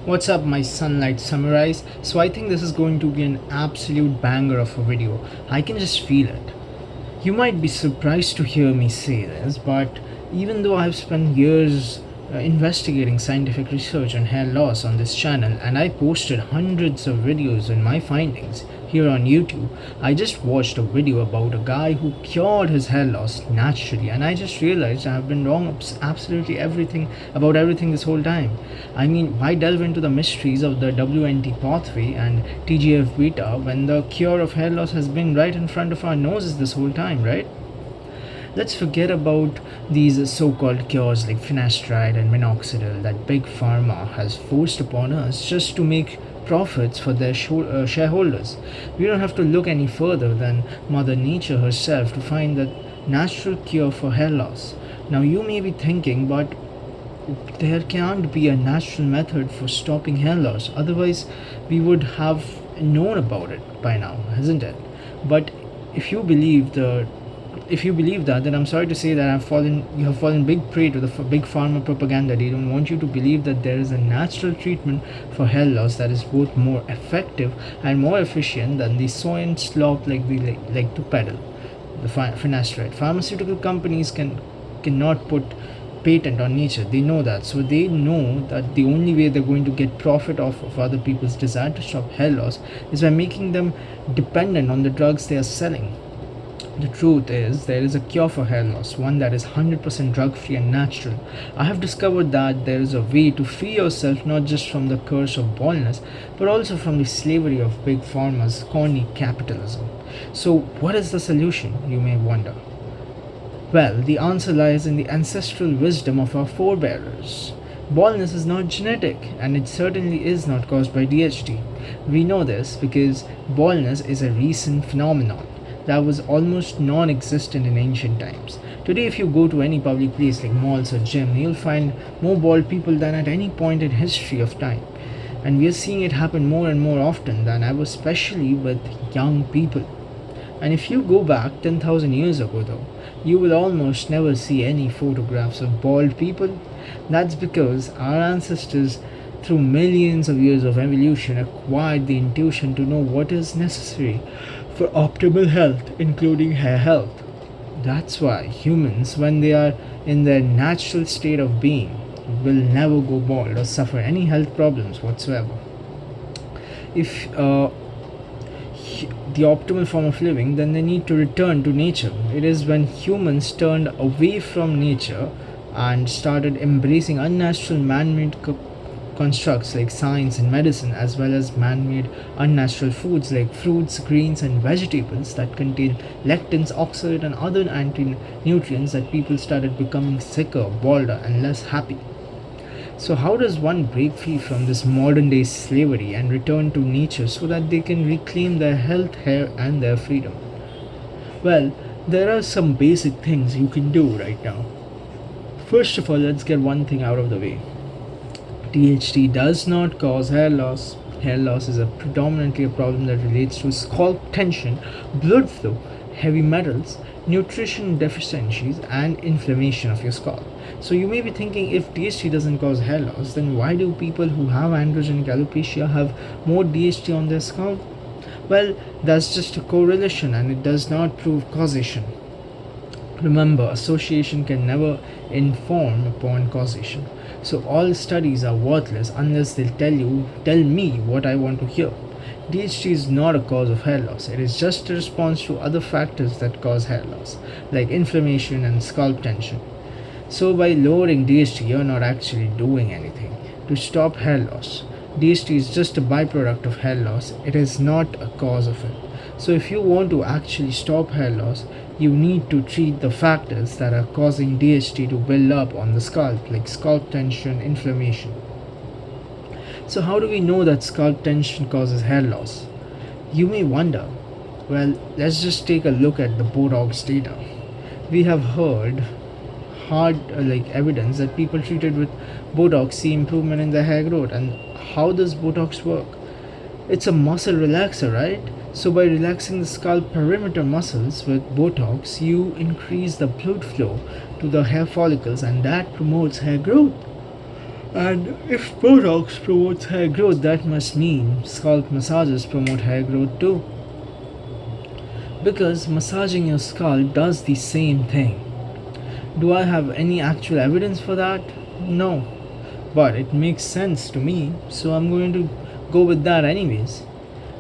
What's up, my sunlight samurais? So, I think this is going to be an absolute banger of a video. I can just feel it. You might be surprised to hear me say this, but even though I've spent years investigating scientific research on hair loss on this channel and I posted hundreds of videos in my findings here on YouTube, I just watched a video about a guy who cured his hair loss naturally, and I just realized I have been wrong absolutely everything about everything this whole time. I mean, why delve into the mysteries of the WNT pathway and TGF beta when the cure of hair loss has been right in front of our noses this whole time, right? Let's forget about these so-called cures like finasteride and minoxidil that big pharma has forced upon us just to make profits for their shareholders. We don't have to look any further than Mother Nature herself to find that natural cure for hair loss. Now you may be thinking, but there can't be a natural method for stopping hair loss. Otherwise, we would have known about it by now, isn't it? But if you believe the if you believe that, then I'm sorry to say that you have fallen big prey to the big pharma propaganda. They don't want you to believe that there is a natural treatment for hair loss that is both more effective and more efficient than the soy and slop like we like to peddle. The finasteride. Pharmaceutical companies cannot put patent on nature. They know that. So they know that the only way they're going to get profit off of other people's desire to stop hair loss is by making them dependent on the drugs they are selling. The truth is, there is a cure for hair loss, one that is 100% drug free and natural. I have discovered that there is a way to free yourself not just from the curse of baldness, but also from the slavery of big pharma's corny capitalism. So, what is the solution, you may wonder? Well, the answer lies in the ancestral wisdom of our forebears. Baldness is not genetic, and it certainly is not caused by DHT. We know this because baldness is a recent phenomenon that was almost non-existent in ancient times. Today, if you go to any public place like malls or gym, you'll find more bald people than at any point in history of time. And we are seeing it happen more and more often than ever, especially with young people. And if you go back 10,000 years ago though, you will almost never see any photographs of bald people. That's because our ancestors, through millions of years of evolution, acquired the intuition to know what is necessary for optimal health, including hair health. That's why humans, when they are in their natural state of being, will never go bald or suffer any health problems whatsoever. If the optimal form of living, then they need to return to nature. It is when humans turned away from nature and started embracing unnatural man-made constructs like science and medicine, as well as man-made unnatural foods like fruits, greens, and vegetables that contain lectins, oxalate, and other anti-nutrients, that people started becoming sicker, bolder, and less happy. So how does one break free from this modern day slavery and return to nature so that they can reclaim their health, hair, and their freedom? Well, there are some basic things you can do right now. First of all, let's get one thing out of the way. DHT does not cause hair loss. Hair loss is predominantly a problem that relates to scalp tension, blood flow, heavy metals, nutrition deficiencies, and inflammation of your scalp. So you may be thinking, if DHT doesn't cause hair loss, then why do people who have androgenic alopecia have more DHT on their scalp? Well, that's just a correlation and it does not prove causation. Remember, association can never inform upon causation. So all studies are worthless unless they tell me what I want to hear. DHT is not a cause of hair loss. It is just a response to other factors that cause hair loss, like inflammation and scalp tension. So by lowering DHT, you're not actually doing anything to stop hair loss. DHT is just a byproduct of hair loss. It is not a cause of it. So if you want to actually stop hair loss, you need to treat the factors that are causing DHT to build up on the scalp, like scalp tension, inflammation. So how do we know that scalp tension causes hair loss? You may wonder. Well, let's just take a look at the Botox data. We have heard hard evidence that people treated with Botox see improvement in their hair growth. And how does Botox work? It's a muscle relaxer, right? So by relaxing the scalp perimeter muscles with Botox, you increase the blood flow to the hair follicles, and that promotes hair growth. And if Botox promotes hair growth, that must mean scalp massages promote hair growth too. Because massaging your scalp does the same thing. Do I have any actual evidence for that? No. But it makes sense to me, so I'm going to go with that anyways.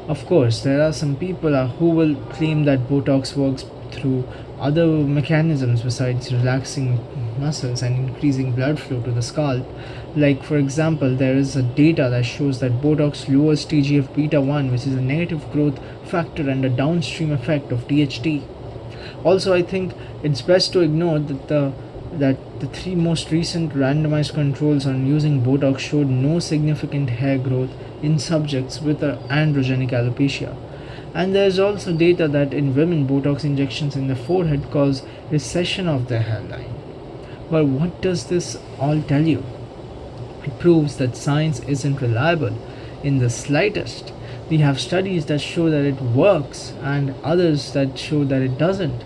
Of course, there are some people who will claim that Botox works through other mechanisms besides relaxing muscles and increasing blood flow to the scalp. Like, for example, there is a data that shows that Botox lowers TGF beta 1, which is a negative growth factor and a downstream effect of DHT. Also, I think it's best to ignore that the three most recent randomized controls on using Botox showed no significant hair growth in subjects with androgenic alopecia. And there is also data that in women, Botox injections in the forehead cause recession of their hairline. Well, what does this all tell you? It proves that science isn't reliable in the slightest. We have studies that show that it works and others that show that it doesn't.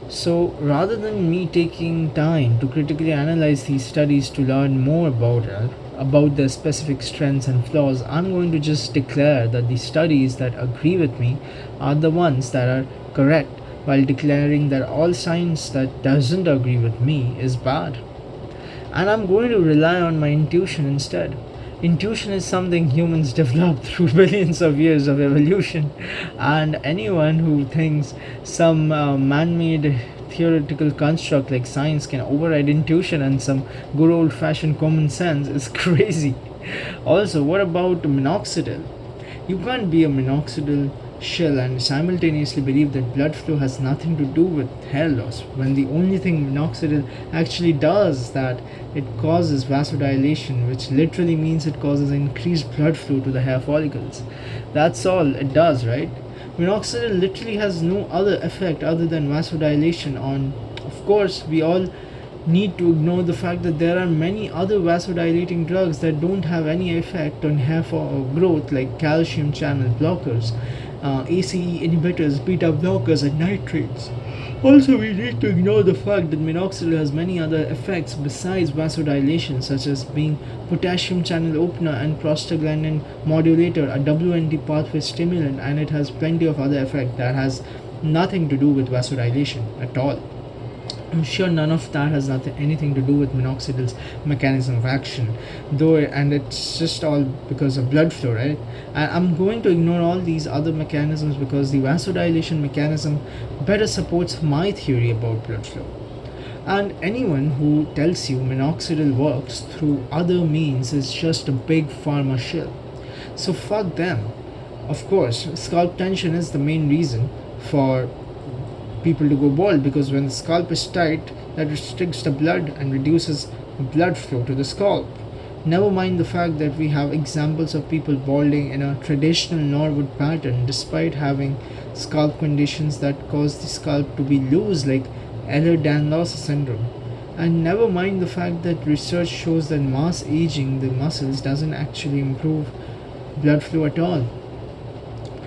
So, rather than me taking time to critically analyze these studies to learn more about their specific strengths and flaws, I'm going to just declare that the studies that agree with me are the ones that are correct, while declaring that all science that doesn't agree with me is bad. And I'm going to rely on my intuition instead. Intuition is something humans developed through billions of years of evolution, and anyone who thinks some man made theoretical construct like science can override intuition and some good old fashioned common sense is crazy. Also, what about minoxidil? You can't be a minoxidil shill and simultaneously believe that blood flow has nothing to do with hair loss when the only thing minoxidil actually does is that it causes vasodilation, which literally means it causes increased blood flow to the hair follicles. That's all it does, right? Minoxidil literally has no other effect other than vasodilation on. Of course, we all need to ignore the fact that there are many other vasodilating drugs that don't have any effect on hair growth, like calcium channel blockers, ACE inhibitors, beta blockers, and nitrates. Also, we need to ignore the fact that minoxidil has many other effects besides vasodilation, such as being potassium channel opener and prostaglandin modulator, a WNT pathway stimulant, and it has plenty of other effects that has nothing to do with vasodilation at all. I'm sure none of that has anything to do with minoxidil's mechanism of action, and it's just all because of blood flow, right? And I'm going to ignore all these other mechanisms because the vasodilation mechanism better supports my theory about blood flow. And anyone who tells you minoxidil works through other means is just a big pharma shill. So fuck them. Of course, scalp tension is the main reason for people to go bald, because when the scalp is tight, that restricts the blood and reduces blood flow to the scalp. Never mind the fact that we have examples of people balding in a traditional Norwood pattern despite having scalp conditions that cause the scalp to be loose, like Ehlers-Danlos syndrome. And never mind the fact that research shows that mass aging the muscles doesn't actually improve blood flow at all.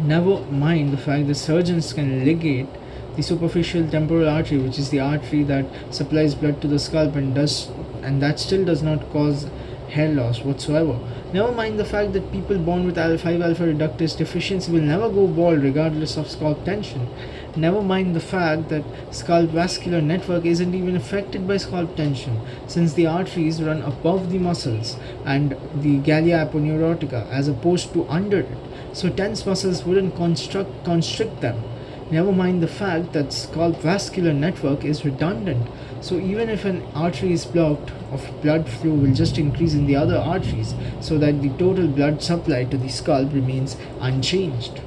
Never mind the fact that surgeons can ligate the superficial temporal artery, which is the artery that supplies blood to the scalp, and that still does not cause hair loss whatsoever. Never mind the fact that people born with 5-alpha reductase deficiency will never go bald regardless of scalp tension. Never mind the fact that scalp vascular network isn't even affected by scalp tension, since the arteries run above the muscles and the gallia aponeurotica as opposed to under it, so tense muscles wouldn't constrict them. Never mind the fact that scalp vascular network is redundant, so even if an artery is blocked, of blood flow will just increase in the other arteries, so that the total blood supply to the scalp remains unchanged.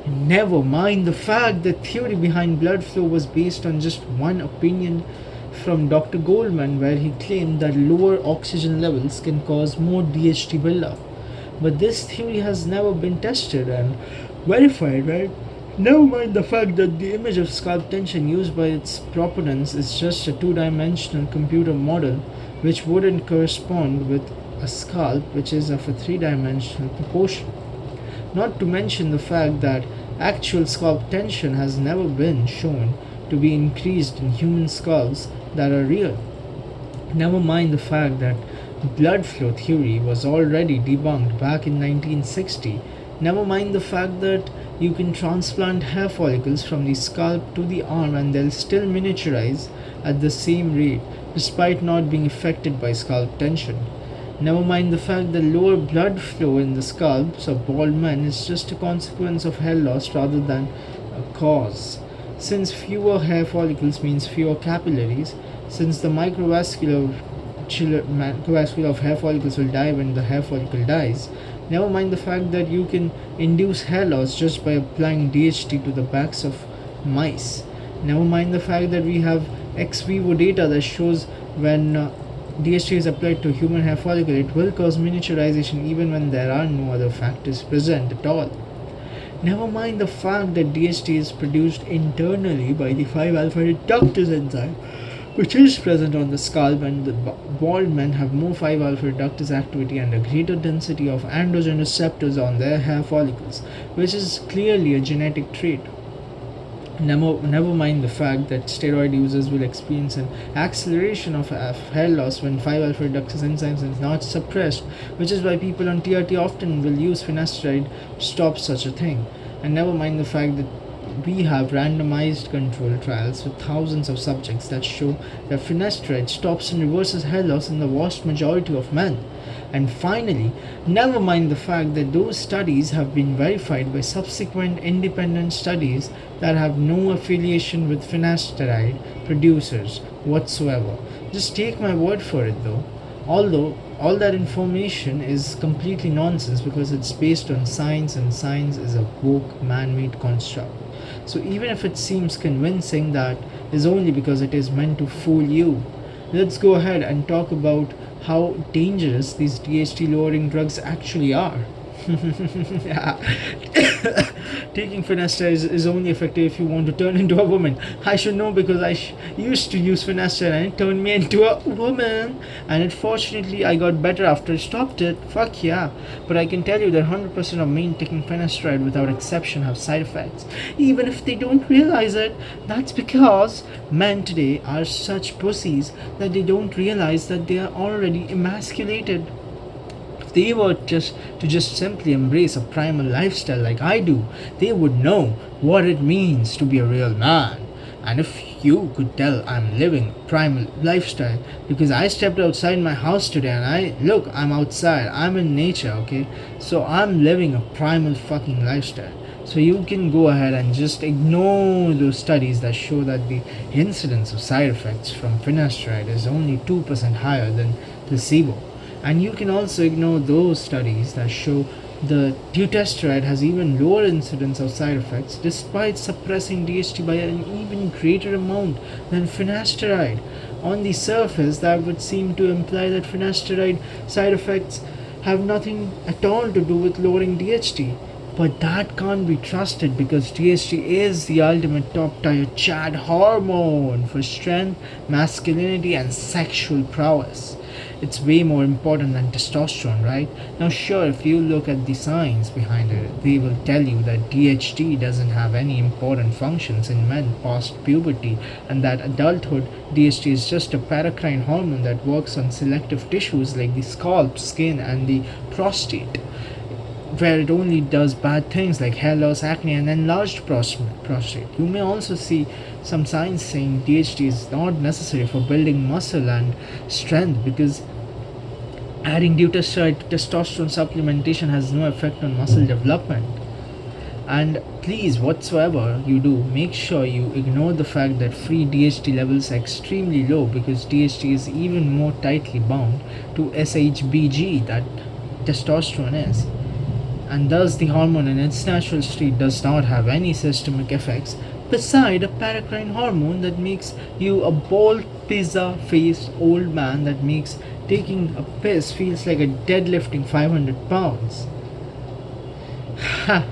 Never mind the fact that theory behind blood flow was based on just one opinion from Dr. Goldman, where he claimed that lower oxygen levels can cause more DHT buildup. But this theory has never been tested and verified, right? Never mind the fact that the image of scalp tension used by its proponents is just a two-dimensional computer model which wouldn't correspond with a scalp which is of a three-dimensional proportion. Not to mention the fact that actual scalp tension has never been shown to be increased in human scalps that are real. Never mind the fact that blood flow theory was already debunked back in 1960. Never mind the fact that you can transplant hair follicles from the scalp to the arm and they'll still miniaturize at the same rate despite not being affected by scalp tension. Never mind the fact that lower blood flow in the scalps of bald men is just a consequence of hair loss rather than a cause. Since fewer hair follicles means fewer capillaries, since the microvascular of hair follicles will die when the hair follicle dies, never mind the fact that you can induce hair loss just by applying DHT to the backs of mice. Never mind the fact that we have ex vivo data that shows when DHT is applied to human hair follicle, it will cause miniaturization even when there are no other factors present at all. Never mind the fact that DHT is produced internally by the 5-alpha reductase enzyme, which is present on the scalp, and the bald men have more 5-alpha reductase activity and a greater density of androgen receptors on their hair follicles, which is clearly a genetic trait. Never mind the fact that steroid users will experience an acceleration of hair loss when 5-alpha reductase enzymes is not suppressed, which is why people on TRT often will use finasteride to stop such a thing. And never mind the fact that we have randomized control trials with thousands of subjects that show that finasteride stops and reverses hair loss in the vast majority of men. And finally, never mind the fact that those studies have been verified by subsequent independent studies that have no affiliation with finasteride producers whatsoever. Just take my word for it though. Although all that information is completely nonsense because it's based on science and science is a woke man-made construct. So even if it seems convincing, that is only because it is meant to fool you. Let's go ahead and talk about how dangerous these DHT lowering drugs actually are. Taking finasteride is only effective if you want to turn into a woman. I should know because I used to use finasteride and it turned me into a woman. And unfortunately, I got better after I stopped it. Fuck yeah. But I can tell you that 100% of men taking finasteride without exception have side effects. Even if they don't realize it. That's because men today are such pussies that they don't realize that they are already emasculated. They were just simply embrace a primal lifestyle like I do, they would know what it means to be a real man. And if you could tell I'm living a primal lifestyle because I stepped outside my house today and I'm outside, I'm in nature, okay? So I'm living a primal fucking lifestyle. So you can go ahead and just ignore those studies that show that the incidence of side effects from finasteride is only 2% higher than placebo. And you can also ignore those studies that show the dutasteride has even lower incidence of side effects despite suppressing DHT by an even greater amount than finasteride. On the surface, that would seem to imply that finasteride side effects have nothing at all to do with lowering DHT. But that can't be trusted because DHT is the ultimate top tier Chad hormone for strength, masculinity, and sexual prowess. It's way more important than testosterone, right? Now, sure, if you look at the science behind it, they will tell you that DHT doesn't have any important functions in men past puberty, and that adulthood DHT is just a paracrine hormone that works on selective tissues like the scalp, skin, and the prostate, where it only does bad things like hair loss, acne, and enlarged prostate. You may also see some science saying DHT is not necessary for building muscle and strength because adding dutasteride to testosterone supplementation has no effect on muscle development. And please, whatsoever you do, make sure you ignore the fact that free DHT levels are extremely low because DHT is even more tightly bound to SHBG that testosterone is, and thus the hormone in its natural state does not have any systemic effects beside a paracrine hormone that makes you a bald pizza faced old man that makes taking a piss feels like a deadlifting 500 pounds. Ha!